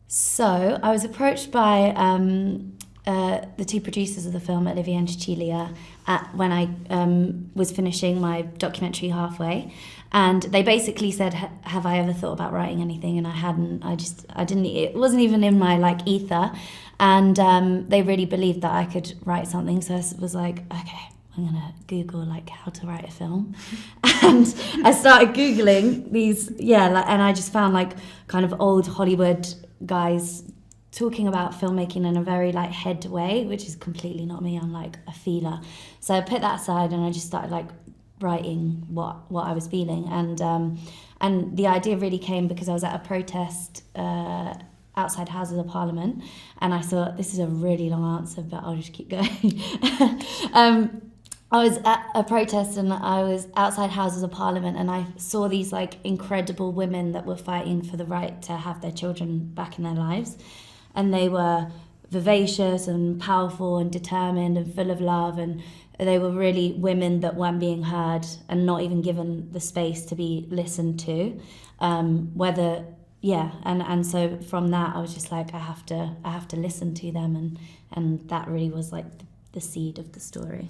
So I was approached by the two producers of the film, Olivia and Cecilia, when I was finishing my documentary halfway, and they basically said, "Have I ever thought about writing anything?" And I hadn't. I didn't. It wasn't even in my ether, and they really believed that I could write something. So I was like, okay, I'm gonna Google how to write a film, and I started Googling these, and I just found kind of old Hollywood guys talking about filmmaking in a very head way, which is completely not me. I'm a feeler. So I put that aside and I just started writing what I was feeling, and the idea really came because I was at a protest outside Houses of Parliament, and I thought, this is a really long answer, but I'll just keep going. I was at a protest and I was outside Houses of Parliament, and I saw these incredible women that were fighting for the right to have their children back in their lives. And they were vivacious and powerful and determined and full of love, and they were really women that weren't being heard and not even given the space to be listened to. And so from that I was just I have to listen to them, and that really was the seed of the story.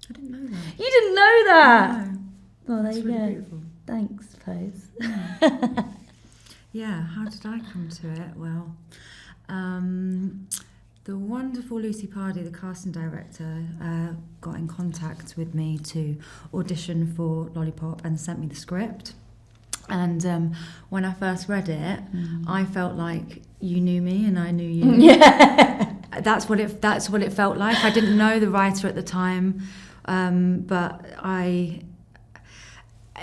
I didn't know that. You didn't know that? No. Well, there That's you really go. beautiful. Thanks, Pose. Yeah, how did I come to it? Well, the wonderful Lucy Pardey, the casting director, got in contact with me to audition for Lollipop and sent me the script. And when I first read it, I felt like you knew me and I knew you. Yeah. That's what it felt like. I didn't know the writer at the time, but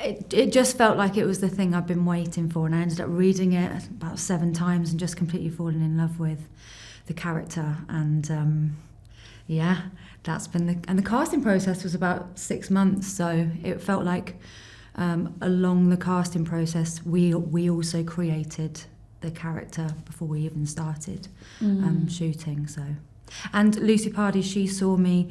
it just felt like it was the thing I've been waiting for, and I ended up reading it about 7 times and just completely falling in love with the character. And that's been the casting process was about 6 months, so it felt like along the casting process we also created the character before we even started shooting. So, and Lucy Pardey, she saw me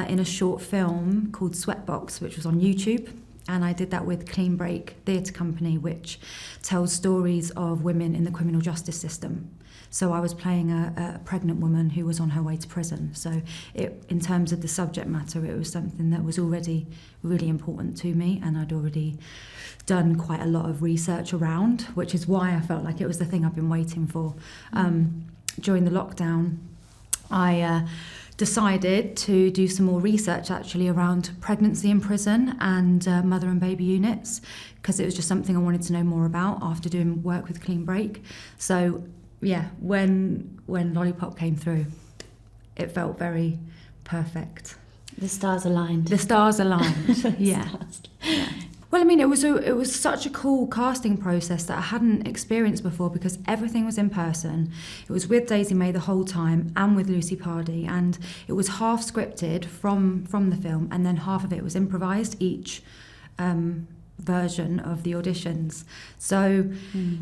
in a short film called Sweatbox, which was on YouTube. And I did that with Clean Break Theatre Company, which tells stories of women in the criminal justice system. So I was playing a pregnant woman who was on her way to prison. So in terms of the subject matter, it was something that was already really important to me, and I'd already done quite a lot of research around, which is why I felt like it was the thing I've been waiting for. During the lockdown, I decided to do some more research actually around pregnancy in prison and mother and baby units, because it was just something I wanted to know more about after doing work with Clean Break. So yeah, when Lollipop came through, it felt very perfect. The stars aligned. The stars aligned. Yeah. Well, I mean, it was such a cool casting process that I hadn't experienced before, because everything was in person. It was with Daisy May the whole time and with Lucy Pardey, and it was half scripted from the film, and then half of it was improvised, each version of the auditions. So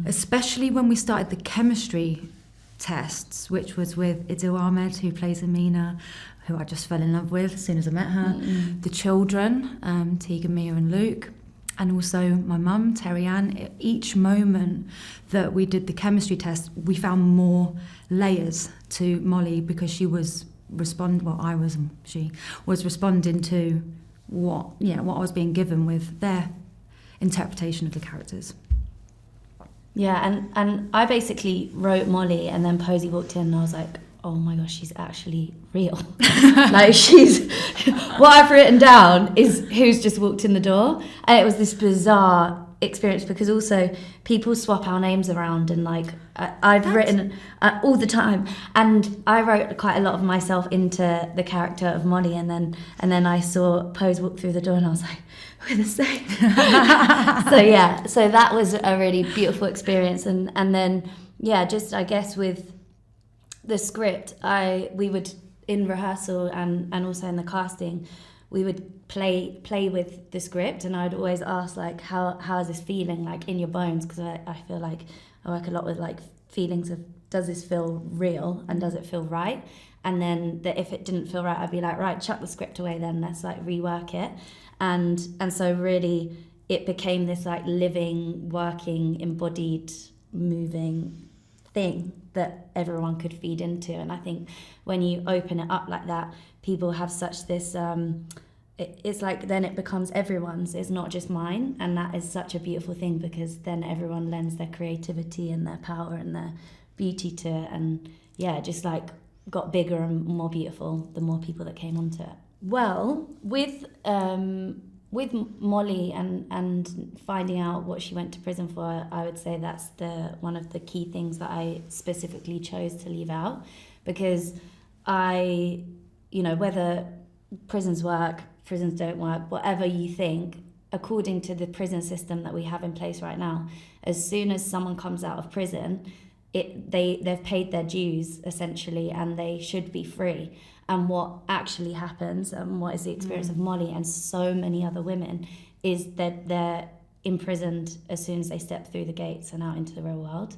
especially when we started the chemistry tests, which was with Idil Ahmed, who plays Amina, who I just fell in love with as soon as I met her, the children, Tegan, Mia and Luke, and also my mum, Terry Ann. Each moment that we did the chemistry test, we found more layers to Molly, because she was she was responding to what I was being given with their interpretation of the characters. Yeah, and I basically wrote Molly, and then Posy walked in and I was like, oh my gosh, she's actually real. She's what I've written down is who's just walked in the door. And it was this bizarre experience, because also people swap our names around, and I've written all the time, and I wrote quite a lot of myself into the character of Molly, and then I saw Pose walk through the door and I was like, we're the same. So that was a really beautiful experience, and then just I guess with the script, we would, in rehearsal and also in the casting, we would play with the script, and I'd always ask how is this feeling in your bones, because I feel like I work a lot with feelings of, does this feel real and does it feel right? And then if it didn't feel right, I'd be like, right, chuck the script away then, let's rework it. And so really it became this living, working, embodied, moving thing that everyone could feed into. And I think when you open it up like that, people have such this it's like then it becomes everyone's, it's not just mine, and that is such a beautiful thing, because then everyone lends their creativity and their power and their beauty to it, and yeah, just like got bigger and more beautiful the more people that came onto it. Well, with Molly and finding out what she went to prison for, I would say that's one of the key things that I specifically chose to leave out, because whether prisons work, prisons don't work, whatever you think, according to the prison system that we have in place right now, as soon as someone comes out of prison, they've paid their dues essentially, and they should be free. And what actually happens, and what is the experience of Molly and so many other women, is that they're imprisoned as soon as they step through the gates and out into the real world.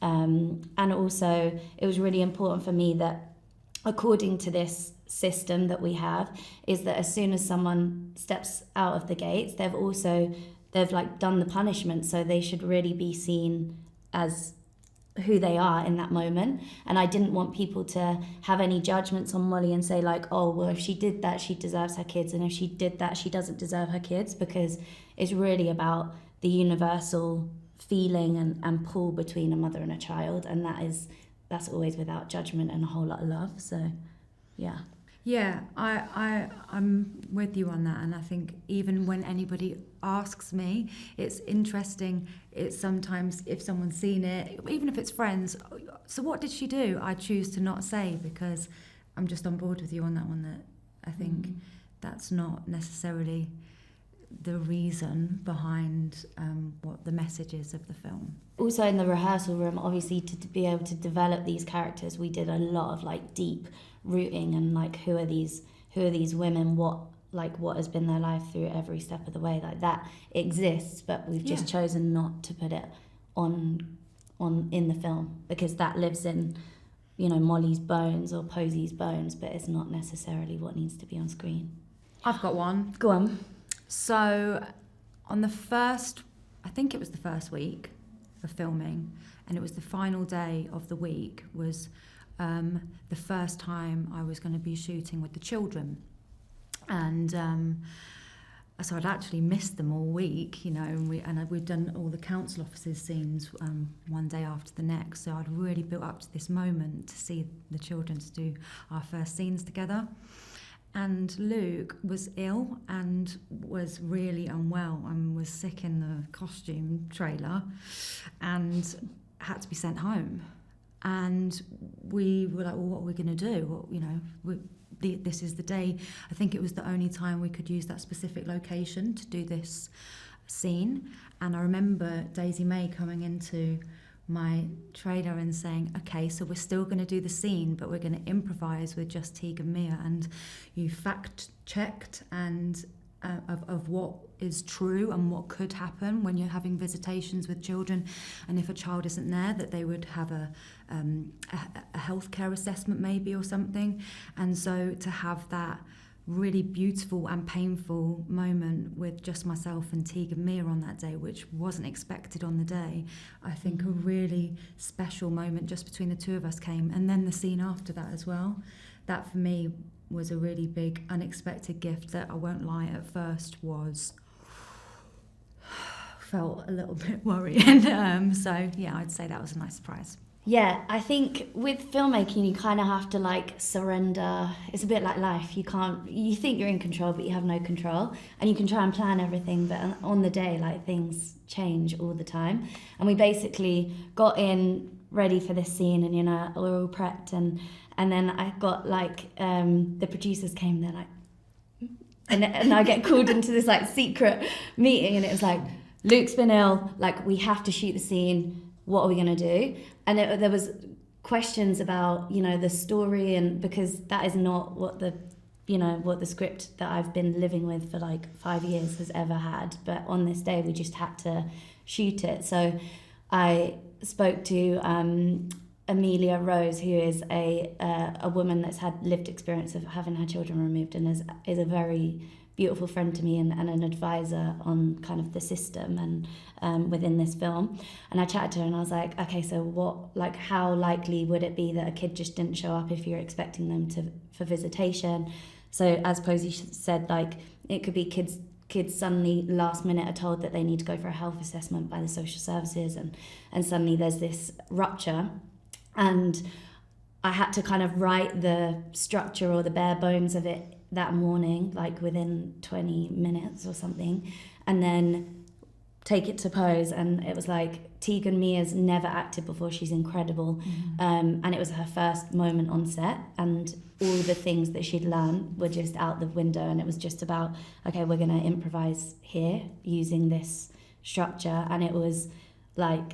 And also, it was really important for me that, according to this system that we have, is that as soon as someone steps out of the gates, they've like done the punishment, so they should really be seen as who they are in that moment. And I didn't want people to have any judgments on Molly and say like, oh, well, if she did that, she deserves her kids, and if she did that, she doesn't deserve her kids, because it's really about the universal feeling and pull between a mother and a child, and that's always without judgment and a whole lot of love. So yeah. Yeah, I'm with you on that, and I think even when anybody asks me, it's interesting. It's sometimes if someone's seen it, even if it's friends, so what did she do? I choose to not say, because I'm just on board with you on that one, that I think that's not necessarily the reason behind what the message is of the film. Also in the rehearsal room, obviously, to be able to develop these characters, we did a lot of like deep rooting and like who are these women, what has been their life through every step of the way. Like that exists, but we've just chosen not to put it on in the film, because that lives in, Molly's bones or Posy's bones, but it's not necessarily what needs to be on screen. I've got one. Go on. So on I think it was the first week of filming, and it was the final day of the week, was the first time I was going to be shooting with the children. And so I'd actually missed them all week, and we'd done all the council officers scenes one day after the next. So I'd really built up to this moment to see the children, to do our first scenes together. And Luke was ill and was really unwell and was sick in the costume trailer and had to be sent home. And we were like, well, what are we going to do? Well, this is the day. I think it was the only time we could use that specific location to do this scene. And I remember Daisy May coming into my trailer and saying, okay, so we're still going to do the scene, but we're going to improvise with just Teague and Mia. And you fact-checked and of what is true and what could happen when you're having visitations with children, and if a child isn't there, that they would have a healthcare assessment maybe or something. And so to have that really beautiful and painful moment with just myself and Teague and Mia on that day, which wasn't expected on the day, I think a really special moment just between the two of us came. And then the scene after that as well, that for me was a really big unexpected gift that, I won't lie, at first felt a little bit worrying. So yeah, I'd say that was a nice surprise. Yeah, I think with filmmaking, you kind of have to like surrender. It's a bit like life. You think you're in control, but you have no control. And you can try and plan everything, but on the day, like, things change all the time. And we basically got in ready for this scene, and we're all prepped, and then I got like the producers came, they're like, and I get called into this like secret meeting, and it was like, Luke's been ill, like we have to shoot the scene. What are we going to do? And there was questions about, the story, and because that is not what the script that I've been living with for like 5 years has ever had. But on this day, we just had to shoot it. So I spoke to Amelia Rose, who is a woman that's had lived experience of having her children removed, and is a very beautiful friend to me and an advisor on kind of the system and within this film. And I chatted to her and I was like, okay, so what, like, how likely would it be that a kid just didn't show up if you're expecting them for visitation? So as Posy said, like, it could be kids suddenly last minute are told that they need to go for a health assessment by the social services, and suddenly there's this rupture. And I had to kind of write the structure or the bare bones of it that morning, like within 20 minutes or something, and then take it to Pose. And it was like, Tegan Mia's never acted before, she's incredible. And it was her first moment on set, and all the things that she'd learned were just out the window, and it was just about, okay, we're going to improvise here using this structure. And it was like,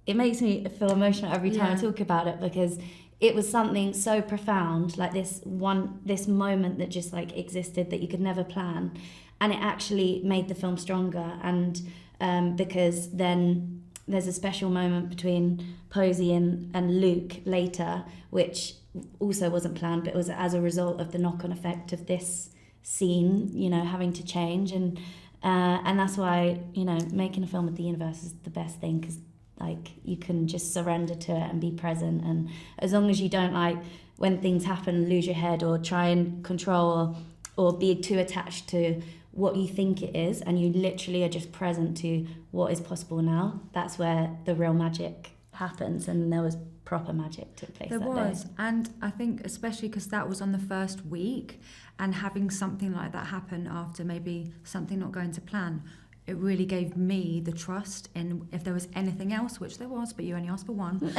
it makes me feel emotional every time I talk about it, because it was something so profound, like this moment that just like existed that you could never plan, and it actually made the film stronger. And because then there's a special moment between Posy and Luke later, which also wasn't planned, but it was as a result of the knock-on effect of this scene, you know, having to change. And that's why, you know, making a film with the universe is the best thing, because like you can just surrender to it and be present. And as long as you don't, like, when things happen, lose your head or try and control or be too attached to what you think it is, and you literally are just present to what is possible now, that's where the real magic happens. And there was proper magic took place. There was, and I think especially because that was on the first week, and having something like that happen after maybe something not going to plan, it really gave me the trust in, if there was anything else, which there was, but you only asked for one, that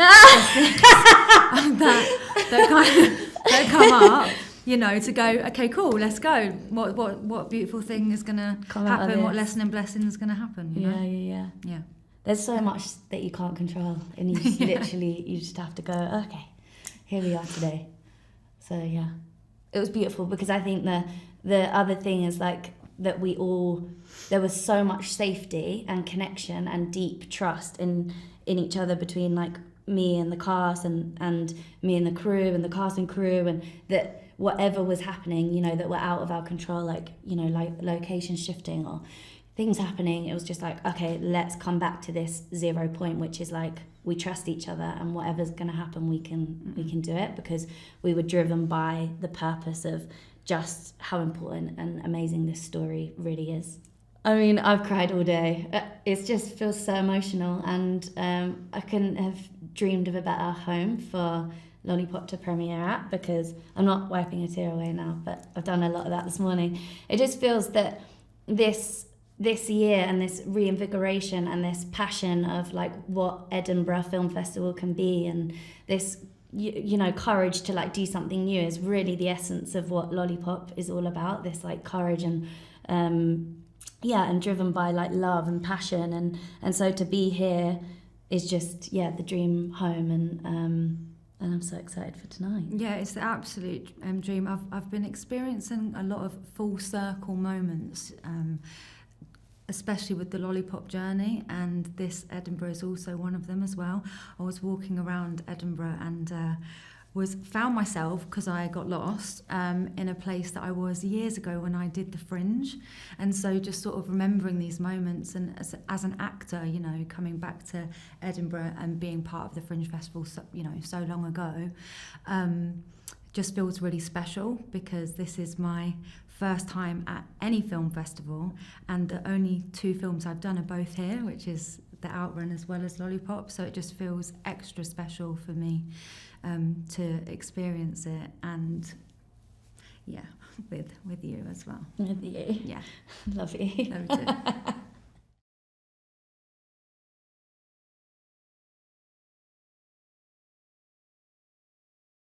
come up, you know, to go, okay, cool, let's go. What beautiful thing is going to happen? What lesson and blessing is going to happen? You know? Yeah. There's so much that you can't control, and you just literally, you just have to go, okay, here we are today. So yeah, it was beautiful, because I think the other thing is like that there was so much safety and connection and deep trust in each other between like me and the cast and me and the crew and the cast and crew, and that whatever was happening, you know, that were out of our control, like, you know, like location shifting or things happening, it was just like, okay, let's come back to this 0 point, which is like, we trust each other, and whatever's going to happen, we can do it, because we were driven by the purpose of just how important and amazing this story really is. I mean, I've cried all day. It just feels so emotional, and I couldn't have dreamed of a better home for Lollipop to premiere at, because I'm not wiping a tear away now, but I've done a lot of that this morning. It just feels that this year and this reinvigoration and this passion of like what Edinburgh Film Festival can be, and this, you know, courage to like do something new is really the essence of what Lollipop is all about. This like courage and and driven by like love and passion, and so to be here is just the dream home, and I'm so excited for tonight. Yeah, it's the absolute dream. I've been experiencing a lot of full circle moments, especially with the Lollipop journey, and this Edinburgh is also one of them as well. I was walking around Edinburgh and found myself, because I got lost, in a place that I was years ago when I did the Fringe. And so just sort of remembering these moments, and as an actor, you know, coming back to Edinburgh and being part of the Fringe Festival so long ago, just feels really special, because this is my first time at any film festival, and the only 2 films I've done are both here, which is The Outrun as well as Lollipop. So it just feels extra special for me to experience it, and with you as well. With you. Yeah. Love you. Love you too.